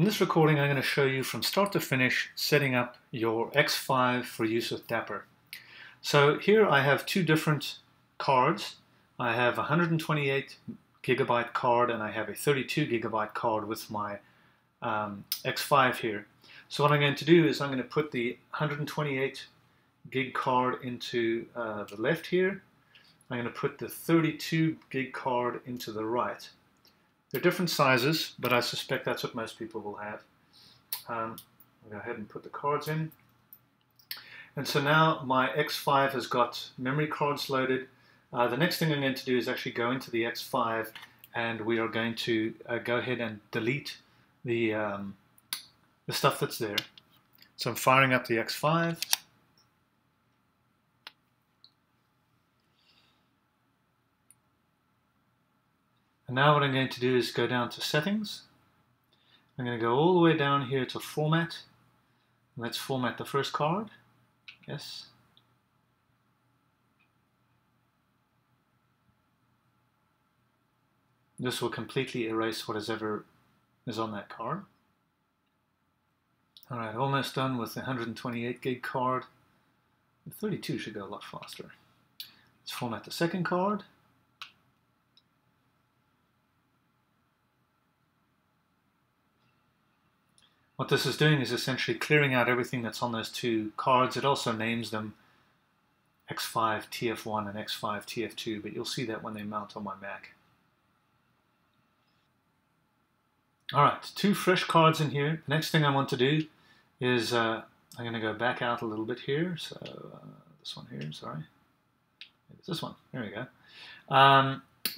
In this recording, I'm going to show you from start to finish setting up your X5 for use with Dapper. So here I have two different cards. I have a 128 gigabyte card and I have a 32 gigabyte card with my X5 here. So what I'm going to do is I'm going to put the 128 gig card into the left here. I'm going to put the 32 gig card into the right. They're different sizes, but I suspect that's what most people will have. I'll go ahead and put the cards in. And so now my X5 has got memory cards loaded. The next thing I'm going to do is actually go into the X5 and we are going to go ahead and delete the stuff that's there. So I'm firing up the X5. And now what I'm going to do is go down to settings. I'm going to go all the way down here to format. Let's format the first card. Yes. This will completely erase whatever is on that card. Alright, almost done with the 128 gig card. The 32 should go a lot faster. Let's format the second card. What this is doing is essentially clearing out everything that's on those two cards. It also names them X5 TF1 and X5 TF2, but you'll see that when they mount on my Mac. Alright, two fresh cards in here. The next thing I want to do is I'm going to go back out a little bit here. So this one here, sorry. It's this one. There we go.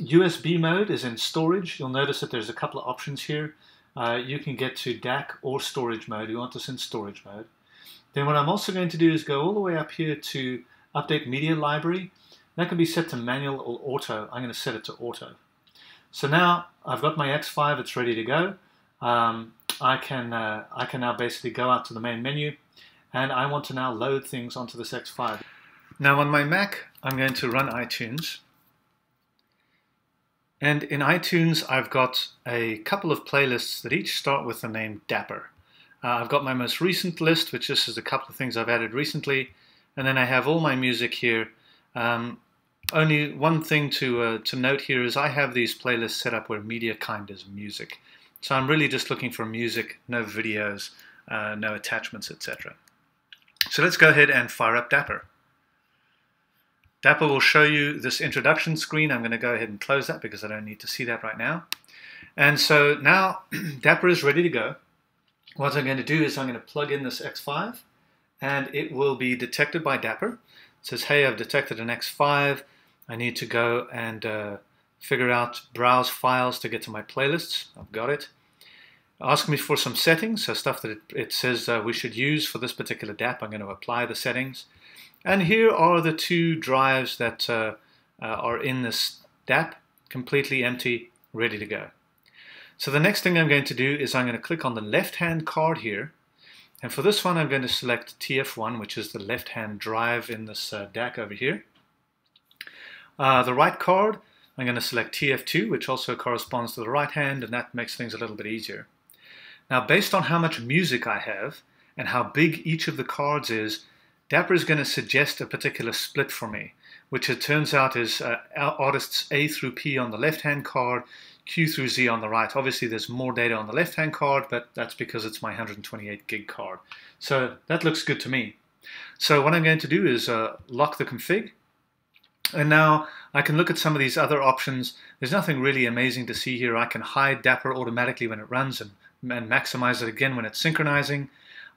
USB mode is in storage. You'll notice that there's a couple of options here. You can get to DAC or storage mode. You want this in storage mode. Then what I'm also going to do is go all the way up here to update media library. That can be set to manual or auto. I'm going to set it to auto. So now I've got my X5, it's ready to go. I can now basically go out to the main menu and I want to now load things onto this X5. Now on my Mac, I'm going to run iTunes. And in iTunes, I've got a couple of playlists that each start with the name Dapper. I've got my most recent list, which just is a couple of things I've added recently. And then I have all my music here. Only one thing to note here is I have these playlists set up where media kind is music. So I'm really just looking for music, no videos, no attachments, etc. So let's go ahead and fire up Dapper. Dapper will show you this introduction screen. I'm going to go ahead and close that because I don't need to see that right now. And so now Dapper is ready to go. What I'm going to do is I'm going to plug in this X5 and it will be detected by Dapper. It says, hey, I've detected an X5. I need to go and figure out browse files to get to my playlists. I've got it. Ask me for some settings, so stuff that it says we should use for this particular DAP. I'm going to apply the settings. And here are the two drives that are in this DAP, completely empty, ready to go. So the next thing I'm going to do is I'm going to click on the left-hand card here. And for this one, I'm going to select TF1, which is the left-hand drive in this DAC over here. The right card, I'm going to select TF2, which also corresponds to the right hand, and that makes things a little bit easier. Now, based on how much music I have and how big each of the cards is, Dapper is going to suggest a particular split for me, which it turns out is artists A through P on the left-hand card, Q through Z on the right. Obviously, there's more data on the left-hand card, but that's because it's my 128 gig card. So that looks good to me. So what I'm going to do is lock the config. And now I can look at some of these other options. There's nothing really amazing to see here. I can hide Dapper automatically when it runs and maximize it again when it's synchronizing.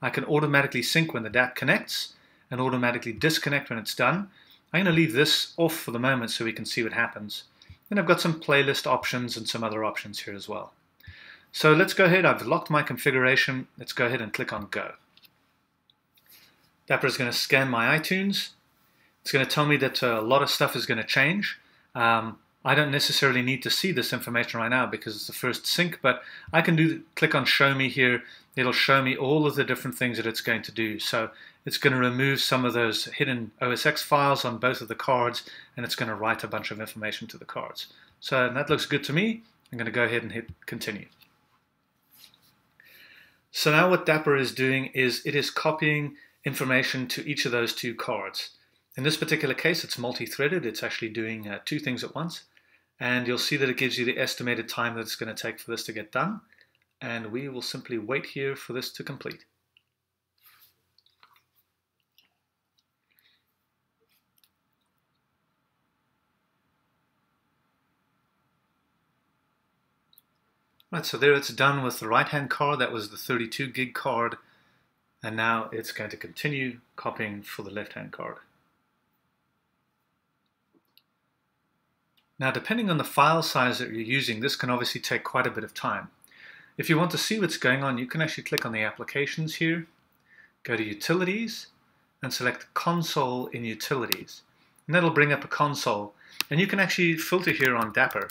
I can automatically sync when the DAP connects and automatically disconnect when it's done. I'm going to leave this off for the moment so we can see what happens. Then I've got some playlist options and some other options here as well. So let's go ahead. I've locked my configuration. Let's go ahead and click on Go. Dapper is going to scan my iTunes. It's going to tell me that a lot of stuff is going to change. I don't necessarily need to see this information right now because it's the first sync, but I can click on Show Me here. It'll show me all of the different things that it's going to do. So it's going to remove some of those hidden OSX files on both of the cards, and it's going to write a bunch of information to the cards. So that looks good to me. I'm going to go ahead and hit Continue. So now what Dapper is doing is it is copying information to each of those two cards. In this particular case, it's multi-threaded. It's actually doing two things at once. And you'll see that it gives you the estimated time that it's going to take for this to get done. And we will simply wait here for this to complete. Right, so there it's done with the right-hand card. That was the 32 gig card. And now it's going to continue copying for the left-hand card. Now, depending on the file size that you're using, this can obviously take quite a bit of time. If you want to see what's going on, you can actually click on the applications here, go to Utilities, and select Console in Utilities. And that'll bring up a console. And you can actually filter here on Dapper.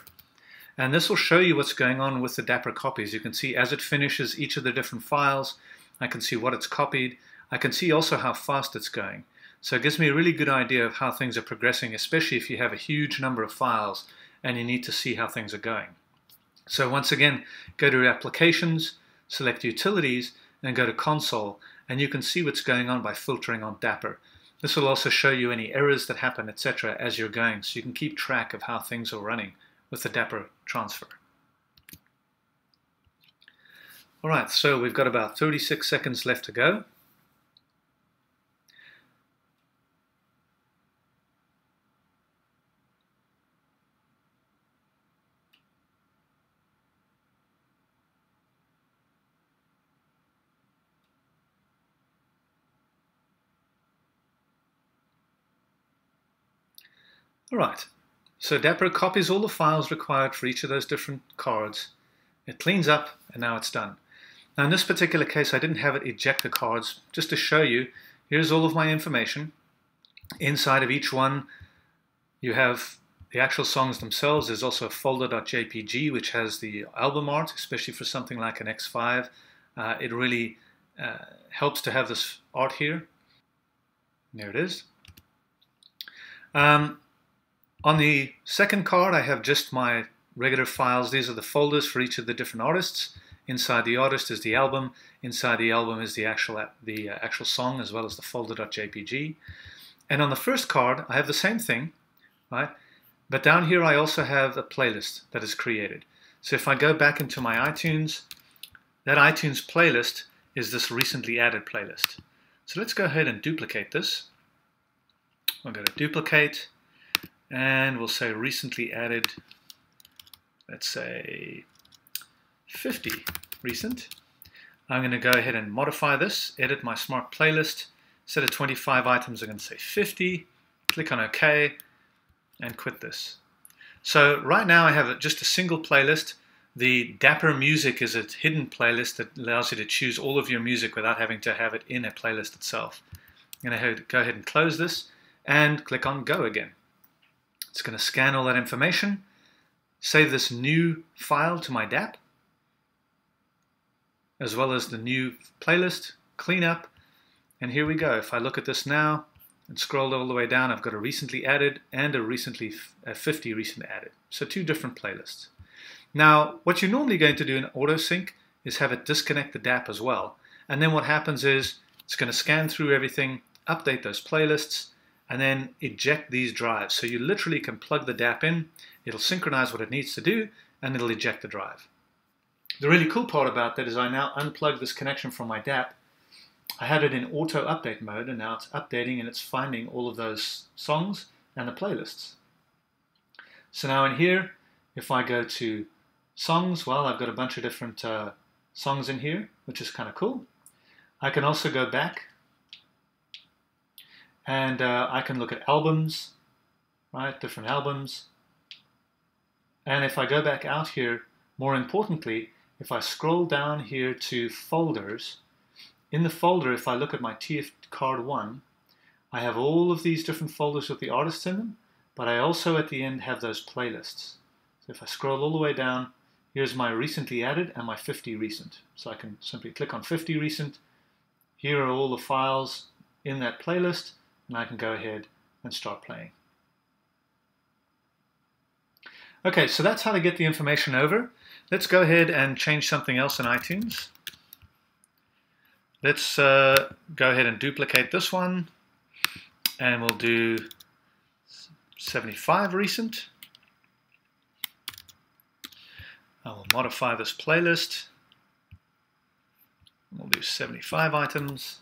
And this will show you what's going on with the Dapper copies. You can see as it finishes each of the different files, I can see what it's copied. I can see also how fast it's going. So it gives me a really good idea of how things are progressing, especially if you have a huge number of files and you need to see how things are going. So once again, go to Applications, select Utilities, and go to Console, and you can see what's going on by filtering on Dapper. This will also show you any errors that happen, etc. as you're going, so you can keep track of how things are running with the Dapper transfer. Alright, so we've got about 36 seconds left to go. Alright, so Dapper copies all the files required for each of those different cards. It cleans up, and now it's done. Now in this particular case, I didn't have it eject the cards. Just to show you, here's all of my information. Inside of each one, you have the actual songs themselves. There's also a folder.jpg, which has the album art, especially for something like an X5. It really helps to have this art here. There it is. On the second card, I have just my regular files. These are the folders for each of the different artists. Inside the artist is the album. Inside the album is the actual song, as well as the folder.jpg. And on the first card, I have the same thing, right? But down here, I also have a playlist that is created. So if I go back into my iTunes, that iTunes playlist is this recently added playlist. So let's go ahead and duplicate this. We'll go to Duplicate. And we'll say recently added, let's say 50 recent. I'm going to go ahead and modify this, edit my smart playlist. Instead of 25 items, I'm going to say 50. Click on OK and quit this. So right now I have just a single playlist. The Dapper Music is a hidden playlist that allows you to choose all of your music without having to have it in a playlist itself. I'm going to go ahead and close this and click on Go again. It's going to scan all that information, save this new file to my DAP, as well as the new playlist, clean up, and here we go. If I look at this now and scroll all the way down, I've got a recently added and a 50 recent added. So two different playlists. Now, what you're normally going to do in AutoSync is have it disconnect the DAP as well. And then what happens is it's going to scan through everything, update those playlists, and then eject these drives. So you literally can plug the DAP in, it'll synchronize what it needs to do, and it'll eject the drive. The really cool part about that is I now unplug this connection from my DAP. I had it in auto update mode, and now it's updating and it's finding all of those songs and the playlists. So now in here, if I go to songs, well, I've got a bunch of different songs in here, which is kind of cool. I can also go back and I can look at albums, right, different albums. And if I go back out here, more importantly, if I scroll down here to folders, in the folder, if I look at my TF card 1, I have all of these different folders with the artists in them, but I also at the end have those playlists. So if I scroll all the way down, here's my recently added and my 50 recent. So I can simply click on 50 recent. Here are all the files in that playlist, and I can go ahead and start playing. Okay, so that's how to get the information over. Let's go ahead and change something else in iTunes. Let's go ahead and duplicate this one, and we'll do 75 recent. I will modify this playlist. We'll do 75 items.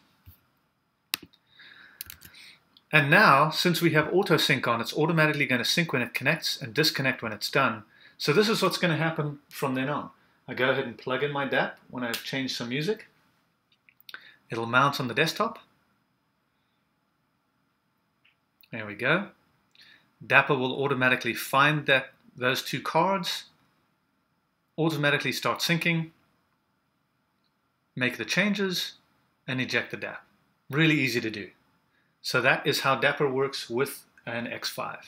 And now, since we have auto sync on, it's automatically going to sync when it connects and disconnect when it's done. So this is what's going to happen from then on. I go ahead and plug in my DAP when I've changed some music. It'll mount on the desktop. There we go. Dapper will automatically find those two cards, automatically start syncing, make the changes, and eject the DAP. Really easy to do. So that is how Dapper works with an X5.